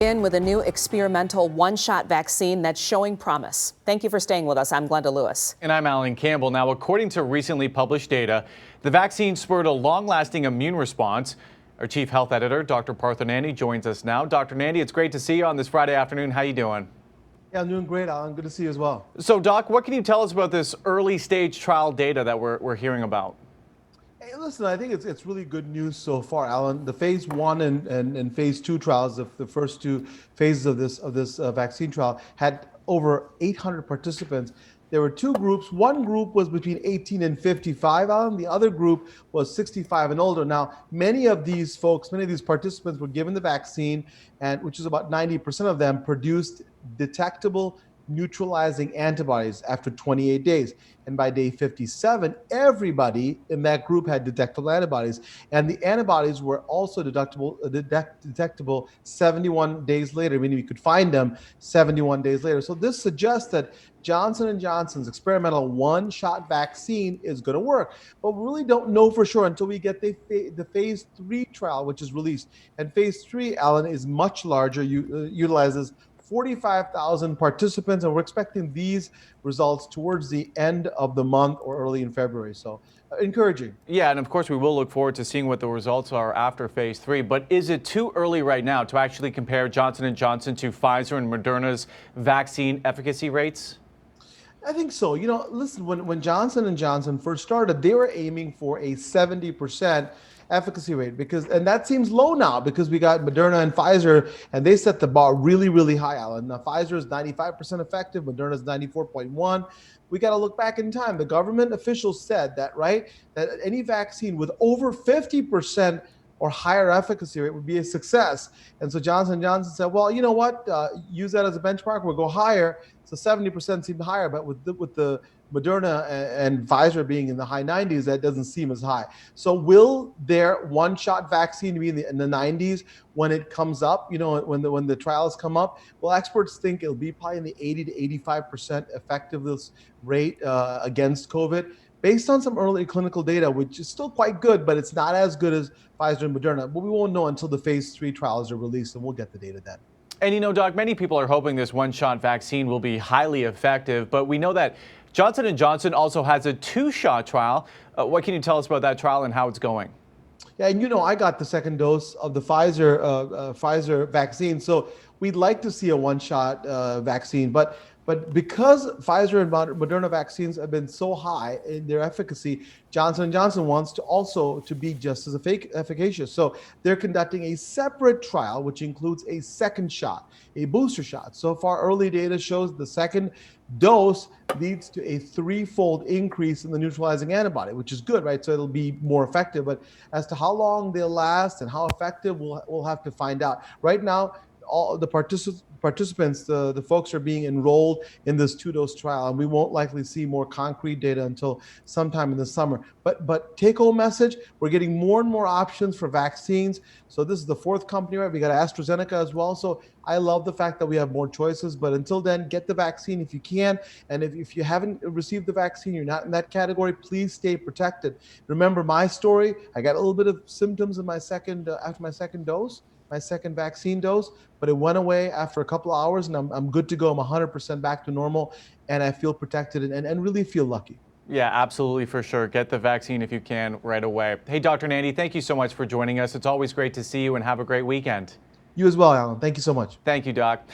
In with a new experimental one-shot vaccine that's showing promise. Thank you for staying with us. I'm Glenda Lewis. And I'm Alan Campbell. Now, according to recently published data, the vaccine spurred a long-lasting immune response. Our chief health editor, Dr. Partha Nandi, joins us now. Dr. Nandi, it's great to see you on this Friday afternoon. How you doing? Yeah, I'm doing great, Alan. Good to see you as well. So, Doc, what can you tell us about this early stage trial data that we're hearing about? Hey, listen, I think it's really good news so far, Alan. The phase 1 and phase 2 trials, the first two phases of this vaccine trial, had over 800 participants. There were two groups. One group was between 18 and 55, Alan. The other group was 65 and older. Now, many of these participants were given the vaccine, and which is about 90% of them produced detectable neutralizing antibodies after 28 days. And by day 57, everybody in that group had detectable antibodies. And the antibodies were also detectable 71 days later, meaning we could find them 71 days later. So this suggests that Johnson & Johnson's experimental one-shot vaccine is going to work. But we really don't know for sure until we get the phase 3 trial, which is released. And phase 3, Alan, is much larger, utilizes 45,000 participants, and we're expecting these results towards the end of the month or early in February. So encouraging. Yeah, and of course we will look forward to seeing what the results are after phase 3. But is it too early right now to actually compare Johnson & Johnson to Pfizer and Moderna's vaccine efficacy rates? I think so. You know, listen, when Johnson & Johnson first started, they were aiming for a 70% efficacy rate, and that seems low now because we got Moderna and Pfizer, and they set the bar really, really high, Alan. Now, Pfizer is 95% effective, Moderna is 94.1. We got to look back in time. The government officials said that, right, that any vaccine with over 50% or higher efficacy rate would be a success. And so Johnson & Johnson said, well, you know what, use that as a benchmark, we'll go higher. So 70% seemed higher, but with the Moderna and Pfizer being in the high 90s, that doesn't seem as high. So will their one-shot vaccine be in the 90s when it comes up, you know, when the trials come up? Well, experts think it'll be probably in the 80 to 85% effectiveness rate against COVID, based on some early clinical data, which is still quite good, but it's not as good as Pfizer and Moderna. But we won't know until the phase 3 trials are released, and we'll get the data then. And you know, Doc, many people are hoping this one-shot vaccine will be highly effective, but we know that Johnson & Johnson also has a two-shot trial. What can you tell us about that trial and how it's going? Yeah, and you know, I got the second dose of the Pfizer vaccine, so we'd like to see a one-shot vaccine, but because Pfizer and Moderna vaccines have been so high in their efficacy, Johnson & Johnson wants to be just as efficacious. So they're conducting a separate trial, which includes a second shot, a booster shot. So far, early data shows the second dose leads to a 3-fold increase in the neutralizing antibody, which is good, right? So it'll be more effective. But as to how long they'll last and how effective, we'll have to find out. Right now, all the participants, the folks are being enrolled in this 2-dose trial, and we won't likely see more concrete data until sometime in the summer. But take-home message: we're getting more and more options for vaccines. So this is the 4th company, right? We got AstraZeneca as well. So I love the fact that we have more choices. But until then, get the vaccine if you can. And if you haven't received the vaccine, you're not in that category, please stay protected. Remember my story. I got a little bit of symptoms in after my second dose, my second vaccine dose, but it went away after a couple of hours, and I'm good to go. I'm 100% back to normal, and I feel protected and really feel lucky. Yeah, absolutely, for sure. Get the vaccine if you can right away. Hey, Dr. Nandi, thank you so much for joining us. It's always great to see you, and have a great weekend. You as well, Alan. Thank you so much. Thank you, Doc.